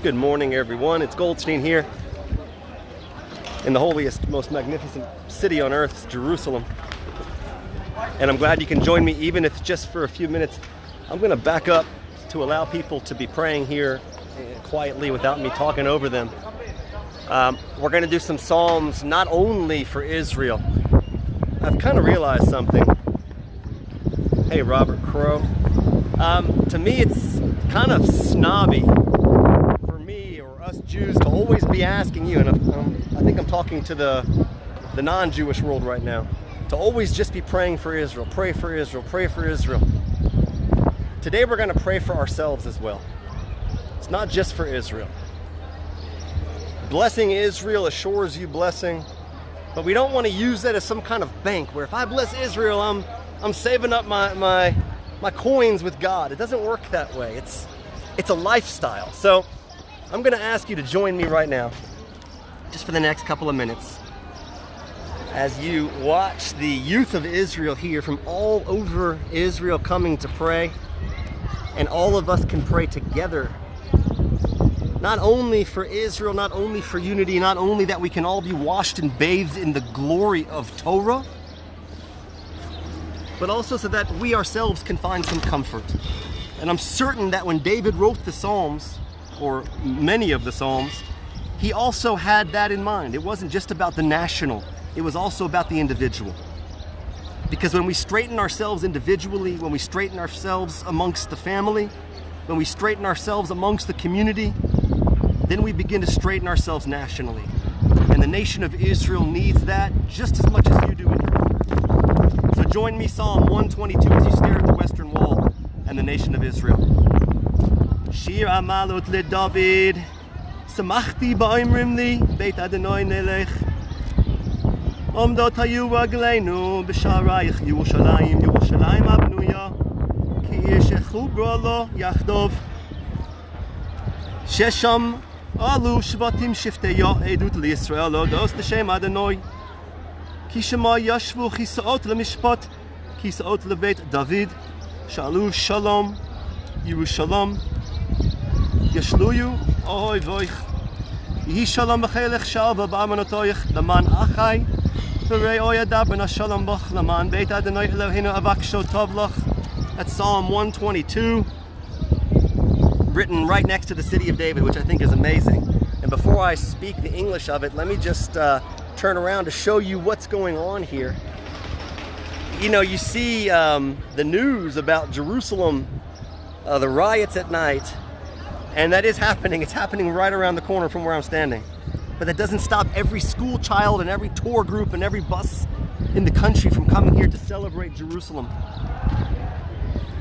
Good morning, everyone. It's Goldstein here in the holiest, most magnificent city on earth, Jerusalem. And I'm glad you can join me, even if just for a few minutes. I'm going to back up to allow people to be praying here quietly without me talking over them. We're going to do some psalms not only for Israel. I've kind of realized something. Hey, Robert Crow. To me, it's kind of snobby for me or us Jews to always be asking you, and I think I'm talking to the non-Jewish world right now, to always just be praying for Israel, pray for Israel, pray for Israel. Today we're going to pray for ourselves as well. It's not just for Israel. Blessing Israel assures you blessing, but we don't want to use that as some kind of bank where if I bless Israel, I'm saving up my coins with God. It doesn't work that way. It's a lifestyle. So I'm going to ask you to join me right now, just for the next couple of minutes, as you watch the youth of Israel here from all over Israel coming to pray, and all of us can pray together. Not only for Israel, not only for unity, not only that we can all be washed and bathed in the glory of Torah, but also so that we ourselves can find some comfort. And I'm certain that when David wrote the Psalms, or many of the Psalms, he also had that in mind. It wasn't just about the national, it was also about the individual. Because when we straighten ourselves individually, when we straighten ourselves amongst the family, when we straighten ourselves amongst the community, then we begin to straighten ourselves nationally. And the nation of Israel needs that just as much as you do in your. So join me, Psalm 122, as you stare at the Western Wall and the nation of Israel. Shir Amalot le David, Samachti ba'imrim li, Beit Adonai nelech. Omdot hayu ragleinu b'sharayich Yerushalayim, Yerushalayim abnuya, ki yeshechubra lo yachdov. Shesham alu shvatim shifteya edut liYisrael odos l'shem Adonai. Ki shema yashvu chisaot lemishpat, chisaot lebeit David, shalu shalom, Yerushalayim. Yashluyu ahoy voich. Yehi shalom b'chelech shalva b'amanotoich l'man achai. That's Psalm 122, written right next to the city of David, which I think is amazing. And before I speak the English of it, let me just turn around to show you what's going on here. You know, you see the news about Jerusalem, the riots at night, and that is happening. It's happening right around the corner from where I'm standing. But that doesn't stop every school child and every tour group and every bus in the country from coming here to celebrate Jerusalem.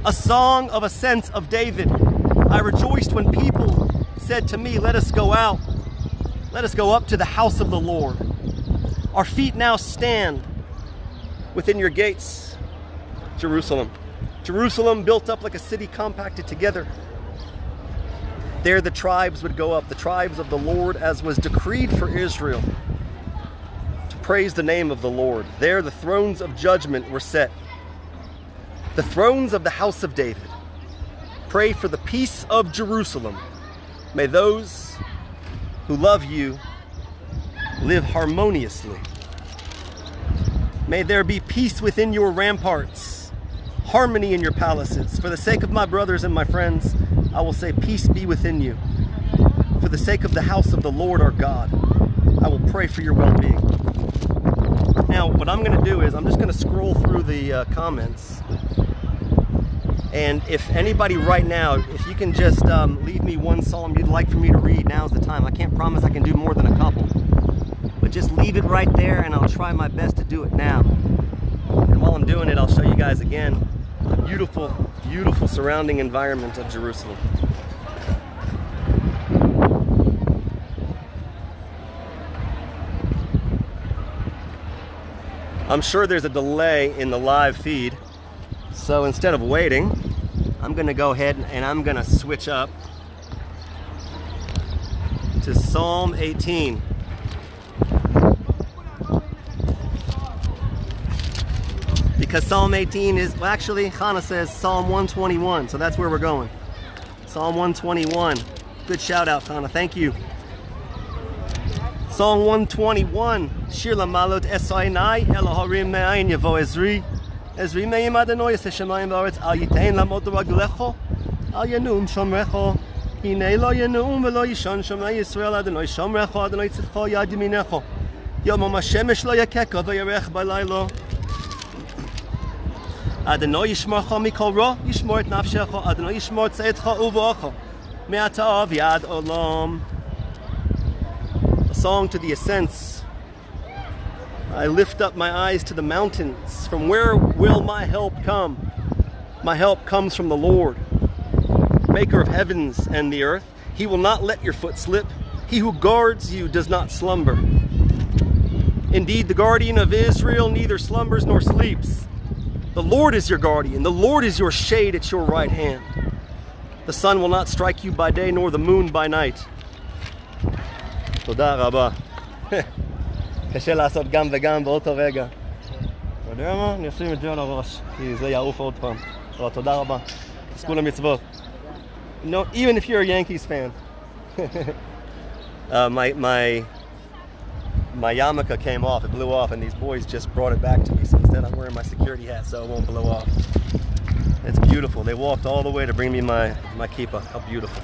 A song of ascents of David. I rejoiced when people said to me, let us go out. Let us go up to the house of the Lord. Our feet now stand within your gates, Jerusalem. Jerusalem built up like a city compacted together. There the tribes would go up, the tribes of the Lord, as was decreed for Israel, to praise the name of the Lord. There the thrones of judgment were set, the thrones of the house of David. Pray for the peace of Jerusalem. May those who love you live harmoniously. May there be peace within your ramparts, harmony in your palaces. For the sake of my brothers and my friends, I will say, peace be within you. For the sake of the house of the Lord our God, I will pray for your well-being. Now, what I'm going to do is I'm just going to scroll through the comments. And if anybody right now, if you can just leave me one psalm you'd like for me to read, now's the time. I can't promise I can do more than a couple. But just leave it right there and I'll try my best to do it now. And while I'm doing it, I'll show you guys again the beautiful, beautiful surrounding environment of Jerusalem. I'm sure there's a delay in the live feed. So instead of waiting, I'm gonna go ahead and I'm gonna switch up to Psalm 18. Because Psalm 18 is, well, actually, Hannah says Psalm 121, so that's where we're going. Psalm 121. Good shout out, Hannah. Thank you. Psalm 121. Shir lamalot esainai Eloharim me'ayin yavo Ezri. Ezri me'im Adonai yaseh shemayim ba'aretz al yitein lamot raglecho al yanum shomrecho. Hinei lo yanum velo yishon shomrei Yisrael Adonai shomrecho Adonai tzidcho yad yaminecho. Yom hashemesh lo yakeka v'yarech balaylo. Adonai yishmorcha mikol ra, yishmor et nafshecha. Adonai yishmor tzeitcha uvocha me'ata yad olam. A song to the ascents. I lift up my eyes to the mountains. From where will my help come? My help comes from the Lord, maker of heavens and the earth. He will not let your foot slip. He who guards you does not slumber. Indeed, the guardian of Israel neither slumbers nor sleeps. The Lord is your guardian. The Lord is your shade at your right hand. The sun will not strike you by day, nor the moon by night. תודה רבה. קשה לעשות גם וגם באותו רגע. אתה יודע מה? אני אשים את זה על הראש, כי זה יעוף עוד פעם. אבל תודה רבה. תזכו למצוות. No, even if you're a Yankees fan. My yarmulke came off, it blew off, and these boys just brought it back to me. So instead I'm wearing my security hat so it won't blow off. It's beautiful. They walked all the way to bring me my kippah. How beautiful.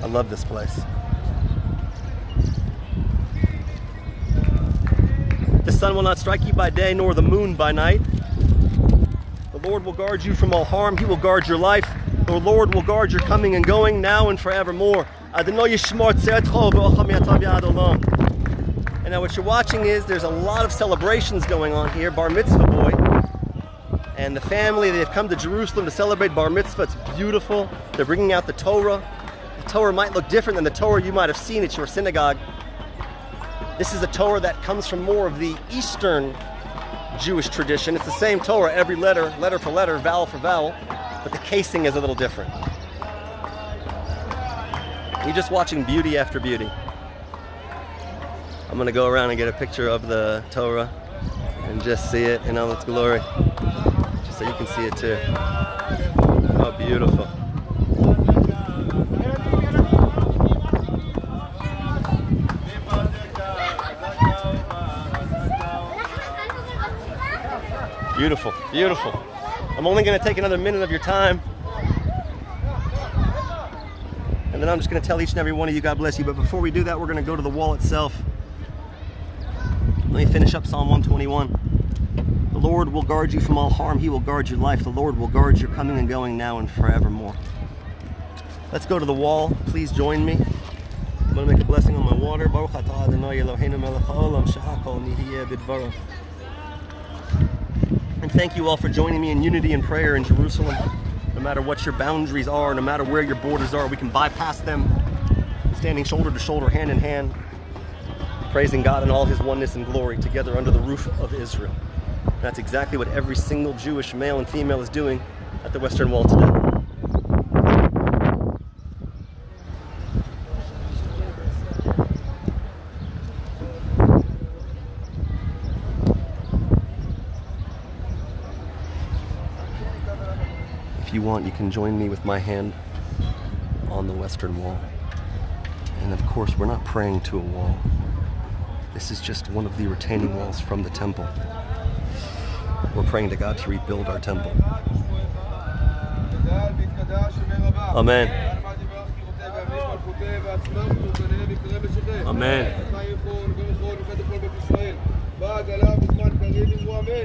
I love this place. The sun will not strike you by day, nor the moon by night. The Lord will guard you from all harm. He will guard your life. The Lord will guard your coming and going now and forevermore. And now what you're watching is there's a lot of celebrations going on here. Bar mitzvah boy and the family, they've come to Jerusalem to celebrate bar mitzvah. It's beautiful. They're bringing out the Torah. The Torah might look different than the Torah you might have seen at your synagogue. This is a Torah that comes from more of the Eastern Jewish tradition. It's the same Torah, every letter, letter for letter, vowel for vowel, but the casing is a little different. You're just watching beauty after beauty. I'm gonna go around and get a picture of the Torah and just see it in all its glory, just so you can see it too. Oh, beautiful. Beautiful, beautiful. I'm only going to take another minute of your time. And then I'm just going to tell each and every one of you, God bless you. But before we do that, we're going to go to the wall itself. Let me finish up Psalm 121. The Lord will guard you from all harm. He will guard your life. The Lord will guard your coming and going now and forevermore. Let's go to the wall. Please join me. I'm going to make a blessing on my water. Baruch atah Adonai Eloheinu melech haolam shehakol nihiyeh bidvaro. And thank you all for joining me in unity and prayer in Jerusalem. No matter what your boundaries are, no matter where your borders are, we can bypass them, standing shoulder to shoulder, hand in hand, praising God in all His oneness and glory together under the roof of Israel. And that's exactly what every single Jewish male and female is doing at the Western Wall today. If you want, you can join me with my hand on the Western Wall. And of course, we're not praying to a wall. This is just one of the retaining walls from the temple. We're praying to God to rebuild our temple. Amen. Amen.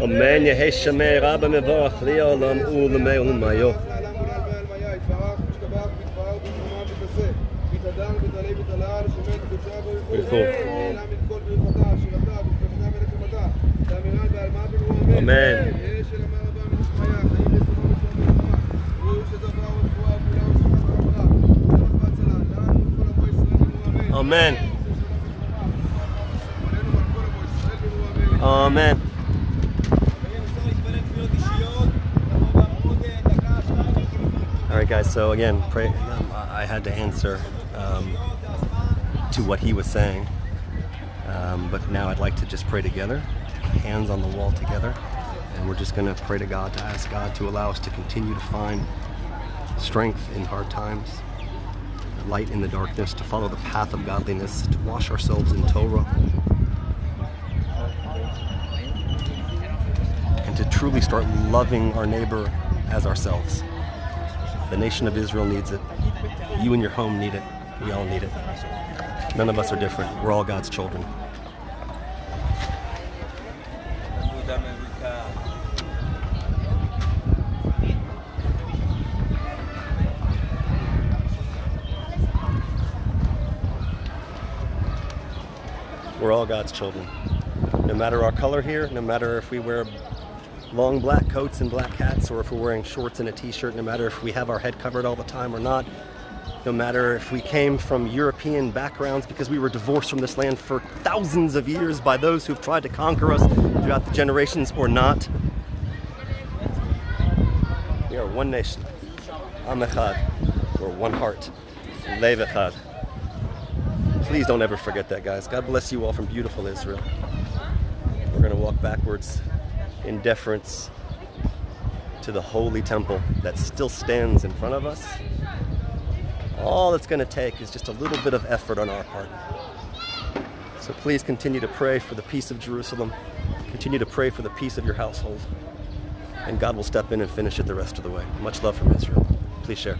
Amen. Yehi Shemei Rabba Mevorach Li'olam U'Lemei U'Mayo. Amen. Amen. Amen. All right, guys, so again, pray. I had to answer to what he was saying, but now I'd like to just pray together, hands on the wall together, and we're just going to pray to God, to ask God to allow us to continue to find strength in hard times, light in the darkness, to follow the path of godliness, to wash ourselves in Torah, and to truly start loving our neighbor as ourselves. The nation of Israel needs it. You and your home need it. We all need it. None of us are different. We're all God's children. We're all God's children. No matter our color here, no matter if we wear long black coats and black hats, or if we're wearing shorts and a t-shirt, no matter if we have our head covered all the time or not, no matter if we came from European backgrounds because we were divorced from this land for thousands of years by those who've tried to conquer us throughout the generations or not. We are one nation. Am Echad. We're one heart. Lev Echad. Please don't ever forget that, guys. God bless you all from beautiful Israel. We're going to walk backwards in deference to the holy temple that still stands in front of us. All it's going to take is just a little bit of effort on our part. So please continue to pray for the peace of Jerusalem. Continue to pray for the peace of your household. And God will step in and finish it the rest of the way. Much love from Israel. Please share.